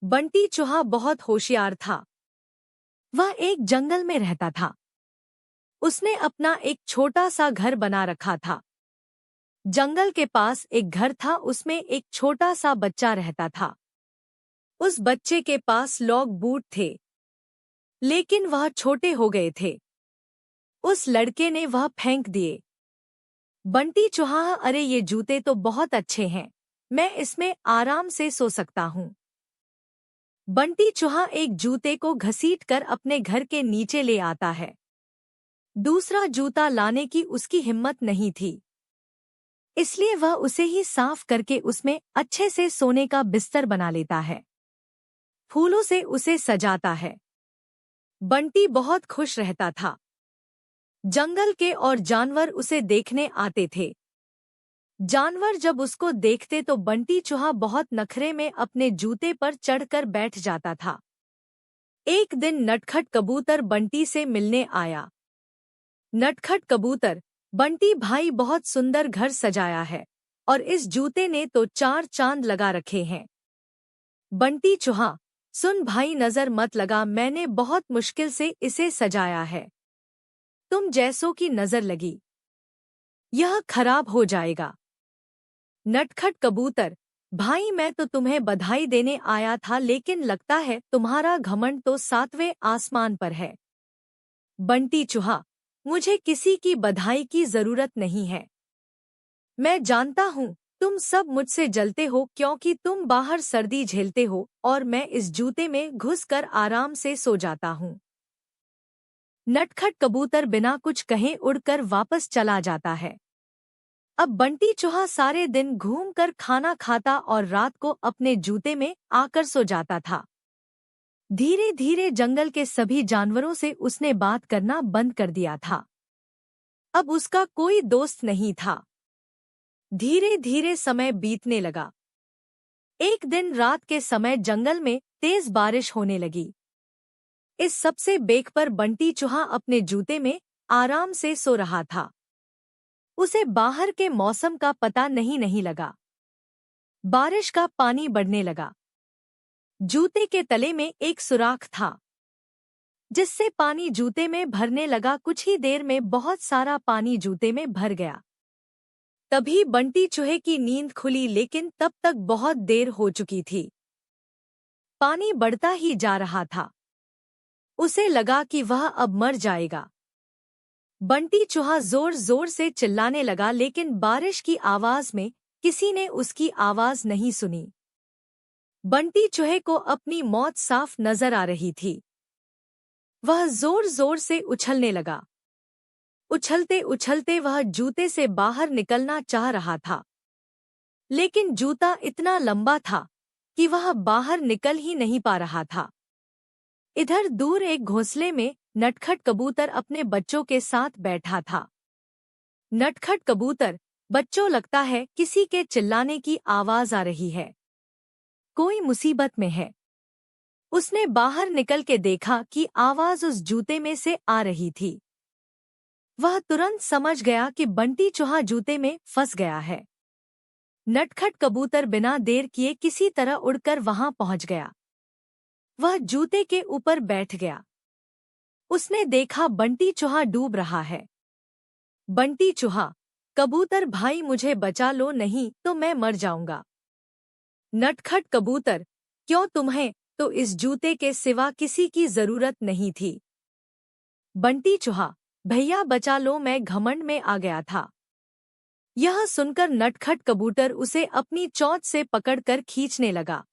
बंटी चूहा बहुत होशियार था। वह एक जंगल में रहता था। उसने अपना एक छोटा सा घर बना रखा था। जंगल के पास एक घर था, उसमें एक छोटा सा बच्चा रहता था। उस बच्चे के पास लॉग बूट थे, लेकिन वह छोटे हो गए थे। उस लड़के ने वह फेंक दिए। बंटी चूहा, अरे ये जूते तो बहुत अच्छे हैं, मैं इसमें आराम से सो सकता हूँ। बंटी चूहा एक जूते को घसीटकर अपने घर के नीचे ले आता है। दूसरा जूता लाने की उसकी हिम्मत नहीं थी, इसलिए वह उसे ही साफ करके उसमें अच्छे से सोने का बिस्तर बना लेता है। फूलों से उसे सजाता है। बंटी बहुत खुश रहता था। जंगल के और जानवर उसे देखने आते थे। जानवर जब उसको देखते तो बंटी चूहा बहुत नखरे में अपने जूते पर चढ़कर बैठ जाता था। एक दिन नटखट कबूतर बंटी से मिलने आया। नटखट कबूतर, बंटी भाई बहुत सुंदर घर सजाया है और इस जूते ने तो 4 चांद लगा रखे हैं। बंटी चूहा, सुन भाई, नजर मत लगा, मैंने बहुत मुश्किल से इसे सजाया है। तुम जैसों की नजर लगी, यह खराब हो जाएगा। नटखट कबूतर, भाई मैं तो तुम्हें बधाई देने आया था, लेकिन लगता है तुम्हारा घमंड तो 7वें आसमान पर है। बंटी चूहा, मुझे किसी की बधाई की जरूरत नहीं है। मैं जानता हूँ तुम सब मुझसे जलते हो क्योंकि तुम बाहर सर्दी झेलते हो और मैं इस जूते में घुसकर आराम से सो जाता हूँ। नटखट कबूतर बिना कुछ कहे उड़कर वापस चला जाता है। अब बंटी चूहा सारे दिन घूमकर खाना खाता और रात को अपने जूते में आकर सो जाता था। धीरे धीरे जंगल के सभी जानवरों से उसने बात करना बंद कर दिया था। अब उसका कोई दोस्त नहीं था। धीरे धीरे समय बीतने लगा। एक दिन रात के समय जंगल में तेज बारिश होने लगी। इस सबसे बेख पर बंटी चूहा अपने जूते में आराम से सो रहा था। उसे बाहर के मौसम का पता नहीं लगा। बारिश का पानी बढ़ने लगा। जूते के तले में एक सुराख था, जिससे पानी जूते में भरने लगा। कुछ ही देर में बहुत सारा पानी जूते में भर गया। तभी बंटी चूहे की नींद खुली, लेकिन तब तक बहुत देर हो चुकी थी। पानी बढ़ता ही जा रहा था। उसे लगा कि वह अब मर जाएगा। बंटी चूहा जोर जोर से चिल्लाने लगा, लेकिन बारिश की आवाज में किसी ने उसकी आवाज नहीं सुनी। बंटी चूहे को अपनी मौत साफ नजर आ रही थी। वह जोर जोर से उछलने लगा। उछलते उछलते वह जूते से बाहर निकलना चाह रहा था, लेकिन जूता इतना लंबा था कि वह बाहर निकल ही नहीं पा रहा था। इधर दूर एक घोंसले में नटखट कबूतर अपने बच्चों के साथ बैठा था। नटखट कबूतर, बच्चों, लगता है किसी के चिल्लाने की आवाज आ रही है। कोई मुसीबत में है। उसने बाहर निकल के देखा कि आवाज उस जूते में से आ रही थी। वह तुरंत समझ गया कि बंटी चूहा जूते में फंस गया है। नटखट कबूतर बिना देर किए किसी तरह उड़कर वहां पहुंच गया। वह जूते के ऊपर बैठ गया। उसने देखा बंटी चूहा डूब रहा है। बंटी चूहा, कबूतर भाई मुझे बचा लो, नहीं तो मैं मर जाऊंगा। नटखट कबूतर, क्यों, तुम्हें तो इस जूते के सिवा किसी की जरूरत नहीं थी। बंटी चूहा, भैया बचा लो, मैं घमंड में आ गया था। यह सुनकर नटखट कबूतर उसे अपनी चोंच से पकड़कर खींचने लगा,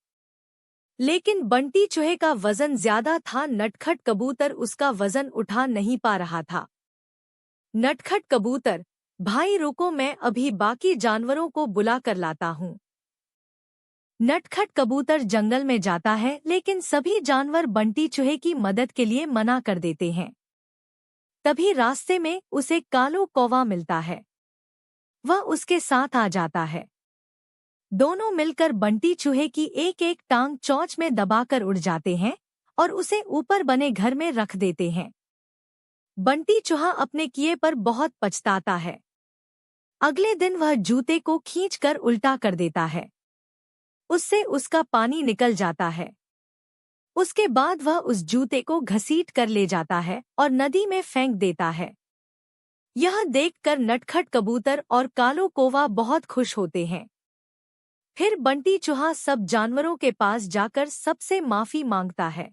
लेकिन बंटी चूहे का वजन ज्यादा था। नटखट कबूतर उसका वजन उठा नहीं पा रहा था। नटखट कबूतर, भाई रुको, मैं अभी बाकी जानवरों को बुला कर लाता हूँ। नटखट कबूतर जंगल में जाता है, लेकिन सभी जानवर बंटी चूहे की मदद के लिए मना कर देते हैं। तभी रास्ते में उसे कालो कौवा मिलता है। वह उसके साथ आ जाता है। दोनों मिलकर बंटी चूहे की एक एक टांग चोंच में दबाकर उड़ जाते हैं और उसे ऊपर बने घर में रख देते हैं। बंटी चूहा अपने किए पर बहुत पछताता है। अगले दिन वह जूते को खींचकर उल्टा कर देता है। उससे उसका पानी निकल जाता है। उसके बाद वह उस जूते को घसीट कर ले जाता है और नदी में फेंक देता है। यह देखकर नटखट कबूतर और कालो कौवा बहुत खुश होते हैं। फिर बंटी चूहा सब जानवरों के पास जाकर सबसे माफी मांगता है।